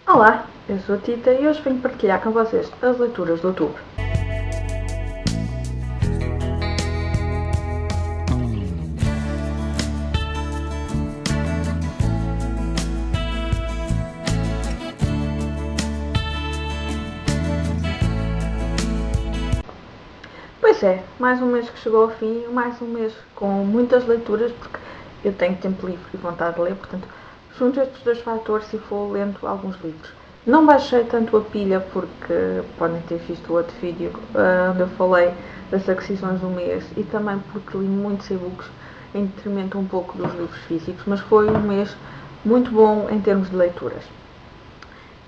Olá, eu sou a Tita e hoje venho partilhar com vocês as leituras de outubro. Pois é, mais um mês que chegou ao fim, mais um mês com muitas leituras, porque eu tenho tempo livre e vontade de ler, portanto, junto estes dois fatores e vou lendo alguns livros. Não baixei tanto a pilha porque podem ter visto o outro vídeo onde eu falei das aquisições do mês e também porque li muitos e-books em detrimento um pouco dos livros físicos, mas foi um mês muito bom em termos de leituras.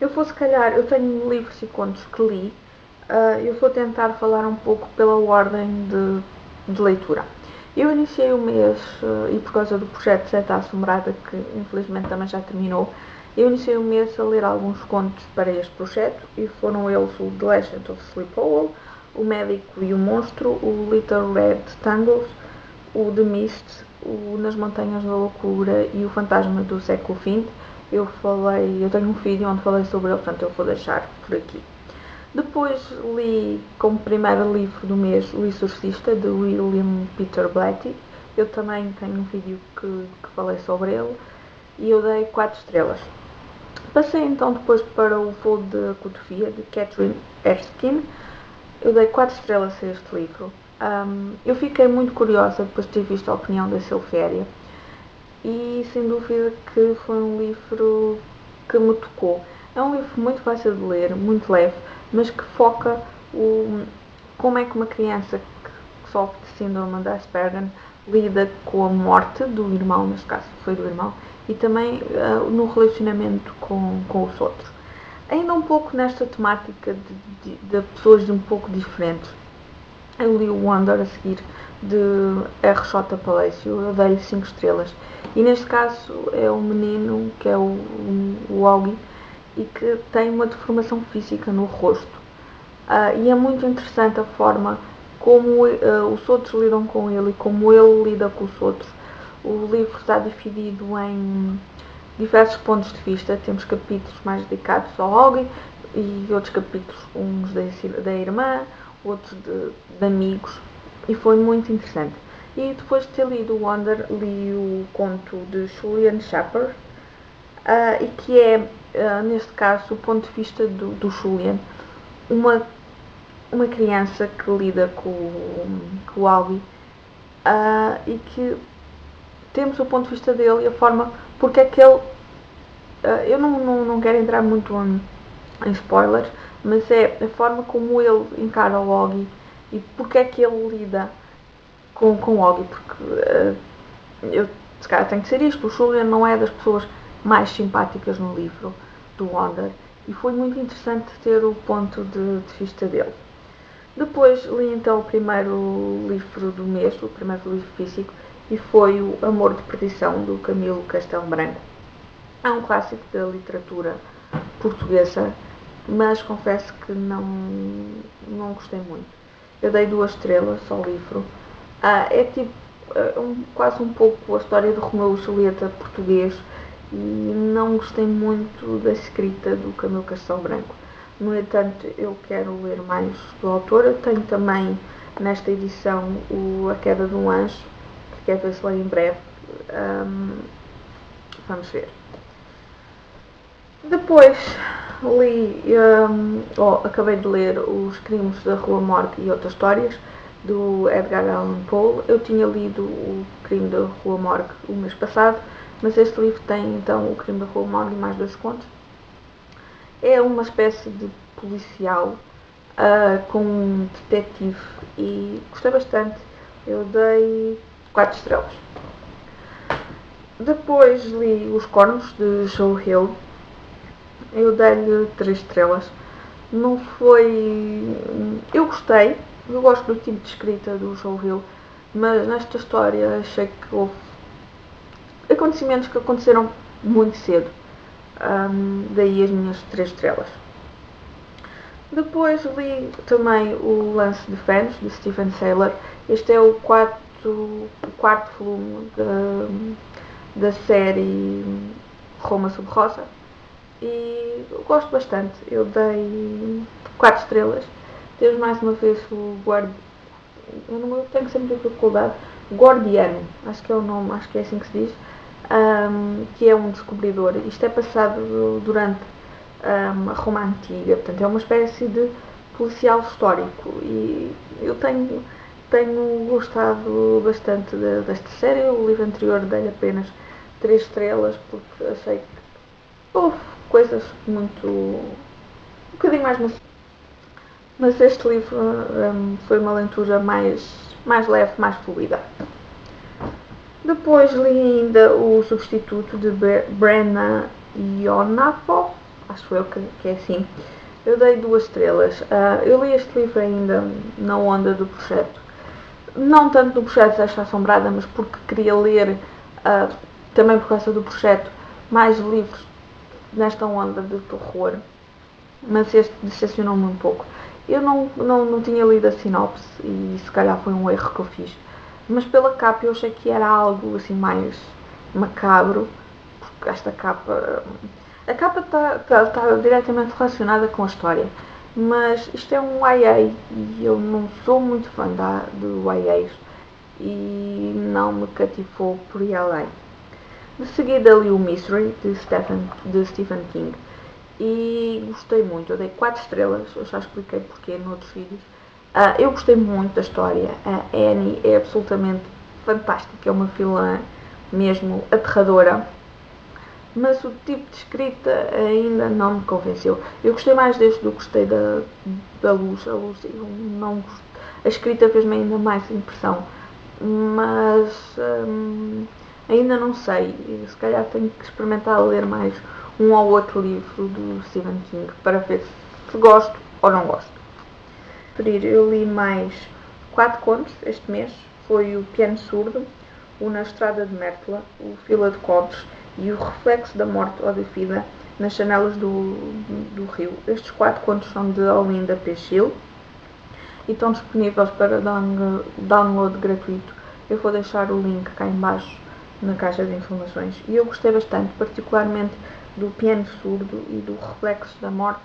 Eu tenho livros e contos que li, eu vou tentar falar um pouco pela ordem de leitura. Eu iniciei o mês, e por causa do projeto Seta Assombrada, que infelizmente também já terminou, eu iniciei o mês a ler alguns contos para este projeto, e foram eles o The Legend of Sleep Owl, o Médico e o Monstro, o Little Red Tangles, o The Mist, o Nas Montanhas da Loucura e o Fantasma do Século XX. Eu tenho um vídeo onde falei sobre ele, portanto eu vou deixar por aqui. Depois li como primeiro livro do mês O Exorcista, de William Peter Blatty. Eu também tenho um vídeo que falei sobre ele e eu dei 4 estrelas. Passei então depois para o Voo de Cotofia, de Catherine Erskine. Eu dei 4 estrelas a este livro. Eu fiquei muito curiosa depois de ter visto a opinião da Silféria e sem dúvida que foi um livro que me tocou. É um livro muito fácil de ler, muito leve, mas que foca como é que uma criança que sofre de síndrome de Asperger lida com a morte do irmão, neste caso foi do irmão, e também no relacionamento com os outros. Ainda um pouco nesta temática de pessoas de um pouco diferentes. Eu li o Wonder a seguir de R.J. Palacio, eu dei-lhe 5 estrelas. E neste caso é um menino que é o Augie e que tem uma deformação física no rosto. E é muito interessante a forma como os outros lidam com ele e como ele lida com os outros. O livro está dividido em diversos pontos de vista. Temos capítulos mais dedicados ao Augie e outros capítulos, uns da irmã, outros de amigos, e foi muito interessante. E depois de ter lido o Wonder, li o conto de Julian Shepard, e que é, neste caso, o ponto de vista do Julian, uma criança que lida com o Augie, e que temos o ponto de vista dele e a forma porque é que ele... eu não quero entrar muito em spoilers, mas é a forma como ele encara o Augie e porque é que ele lida com o Augie, porque eu se calhar tenho que ser isto, o Julian não é das pessoas mais simpáticas no livro do Wonder e foi muito interessante ter o ponto de vista dele. Depois li então o primeiro livro do mês, o primeiro livro físico, e foi o Amor de Perdição, do Camilo Castelo Branco. É um clássico da literatura portuguesa, mas confesso que não gostei muito. Eu dei 2 estrelas ao livro. É tipo quase um pouco a história de Romeu e Julieta português e não gostei muito da escrita do Camilo Castelo Branco. No entanto, eu quero ler mais do autor. Eu tenho também nesta edição A Queda de um Anjo, que quero ver se leio em breve. Vamos ver. Depois acabei de ler Os Crimes da Rua Morgue e Outras Histórias, do Edgar Allan Poe. Eu tinha lido O Crime da Rua Morgue o mês passado, mas este livro tem então O Crime da Rua Morgue e mais 2 contos. É uma espécie de policial com um detetive e gostei bastante. Eu dei 4 estrelas. Depois li Os Cornos, de Joe Hill. Eu dei-lhe 3 estrelas. Não foi... Eu gostei. Eu gosto do tipo de escrita do Joe Hill, mas nesta história achei que houve acontecimentos que aconteceram muito cedo. Daí as minhas 3 estrelas. Depois li também o Lance de Fans, de Stephen Saylor. Este é o quarto volume da série Roma sob Rosa. e eu gosto bastante. Eu dei 4 estrelas. Temos mais uma vez o eu tenho sempre dificuldade. Guardiano, acho que é o nome, acho que é assim que se diz, que é um descobridor. Isto é passado durante a Roma Antiga, portanto é uma espécie de policial histórico e eu tenho gostado bastante desta série. O livro anterior dei apenas 3 estrelas porque achei que houve coisas muito um bocadinho mais maçudas. Mas este livro foi uma leitura mais leve, mais fluida. Depois li ainda O Substituto de Brenna Ionafo, acho eu que é assim. Eu dei 2 estrelas. Eu li este livro ainda na onda do projeto. Não tanto do projeto Esta Assombrada, mas porque queria ler, também por causa do projeto, mais livros nesta onda de terror. Mas este decepcionou-me um pouco. Eu não tinha lido a sinopse e se calhar foi um erro que eu fiz. Mas pela capa eu achei que era algo assim mais macabro, porque esta capa. A capa está diretamente relacionada com a história. Mas isto é um YA e eu não sou muito fã de YAs e não me cativou por ir além. De seguida li o Mystery de Stephen King e gostei muito. Eu dei 4 estrelas, eu já expliquei porquê noutros vídeos. Eu gostei muito da história. A Annie é absolutamente fantástica, é uma vilã mesmo aterradora, mas o tipo de escrita ainda não me convenceu. Eu gostei mais deste do que gostei da Luz. A Luz, eu não gostei. A escrita fez-me ainda mais impressão, mas ainda não sei. Se calhar tenho que experimentar ler mais um ou outro livro do Stephen King para ver se gosto ou não gosto. Eu li mais 4 contos este mês. Foi o Piano Surdo, o Na Estrada de Mértola, o Fila de Cobres e o Reflexo da Morte ou da Vida nas Janelas do Rio. Estes 4 contos são de Olinda Peixil e estão disponíveis para download gratuito. Eu vou deixar o link cá em baixo na caixa de informações. E eu gostei bastante, particularmente do Piano Surdo e do Reflexo da Morte.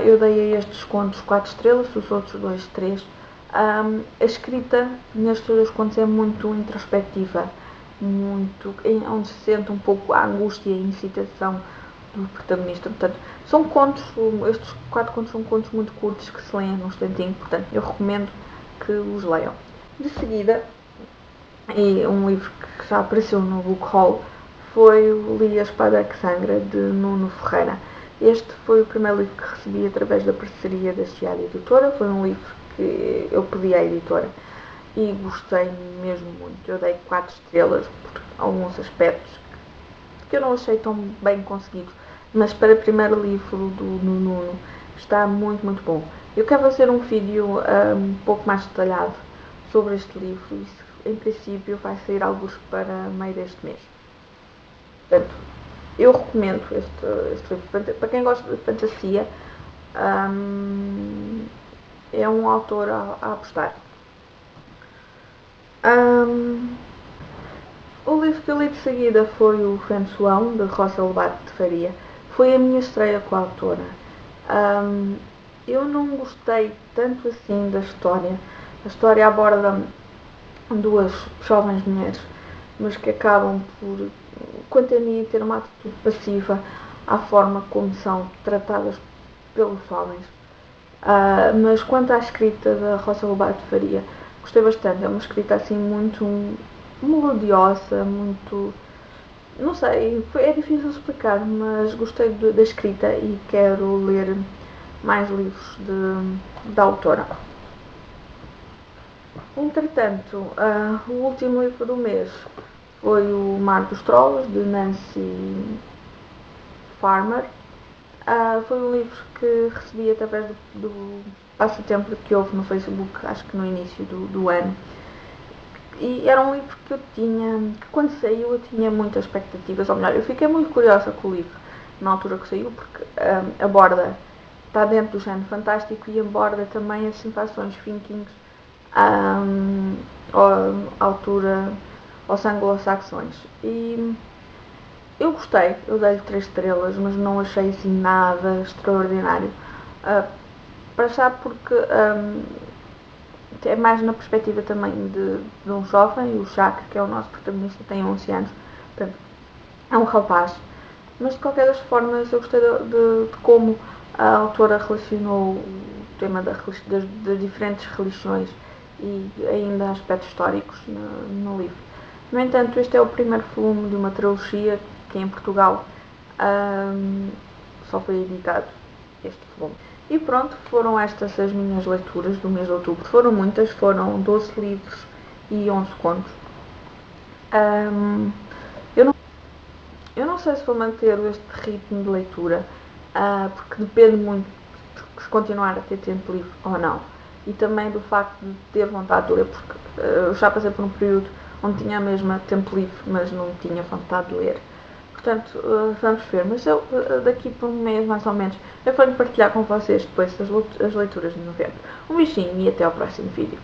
Eu dei a estes contos 4 estrelas, os outros 2, 3. A escrita nestes 2 contos é muito introspectiva, onde se sente um pouco a angústia e a incitação do protagonista. Portanto, são contos, estes 4 contos são contos muito curtos que se leem num instantinho, portanto, eu recomendo que os leiam. De seguida, e um livro que já apareceu no Book Haul, foi o Li a Espada que Sangra, de Nuno Ferreira. Este foi o primeiro livro que recebi através da parceria da Chiada Editora. Foi um livro que eu pedi à editora e gostei mesmo muito. Eu dei 4 estrelas por alguns aspectos que eu não achei tão bem conseguidos, mas para o primeiro livro do Nuno está muito, muito bom. Eu quero fazer um vídeo um pouco mais detalhado sobre este livro e em princípio vai sair alguns para meio deste mês. Portanto, eu recomendo este livro. Para quem gosta de fantasia, é um autor a apostar. O livro que eu li de seguida foi o Fençoão, de Rosa Lobato de Faria. Foi a minha estreia com a autora. Eu não gostei tanto assim da história. A história aborda 2 jovens mulheres, mas que acabam por, quanto a mim, ter uma atitude passiva à forma como são tratadas pelos homens. Mas quanto à escrita da Rosa Lobato de Faria, gostei bastante. É uma escrita assim muito melodiosa, muito... não sei, é difícil explicar, mas gostei da escrita e quero ler mais livros da autora. Entretanto, o último livro do mês foi o Mar dos Trolls, de Nancy Farmer. Foi um livro que recebi através do passatempo que houve no Facebook, acho que no início do ano. E era um livro que que quando saiu eu tinha muitas expectativas, ou melhor, eu fiquei muito curiosa com o livro na altura que saiu, porque aborda, está dentro do género fantástico e aborda também as situações vikings à altura aos anglo-saxões. E eu gostei, eu dei-lhe 3 estrelas, mas não achei assim nada extraordinário. Para já porque é mais na perspectiva também de um jovem, o Jack, que é o nosso protagonista, tem 11 anos, portanto, é um rapaz. Mas de qualquer das formas eu gostei de como a autora relacionou o tema das diferentes religiões e ainda aspectos históricos no livro. No entanto, este é o primeiro volume de uma trilogia que em Portugal só foi editado este volume. E pronto, foram estas as minhas leituras do mês de outubro. Foram muitas, foram 12 livros e 11 contos. Eu não sei se vou manter este ritmo de leitura, porque depende muito de continuar a ter tempo livre ou não. E também do facto de ter vontade de ler, porque eu já passei por um período onde tinha mesmo tempo livre, mas não tinha vontade de ler. Portanto, vamos ver. Mas eu, daqui por um mês, mais ou menos, eu vou partilhar com vocês depois as leituras de novembro. Um beijinho e até ao próximo vídeo.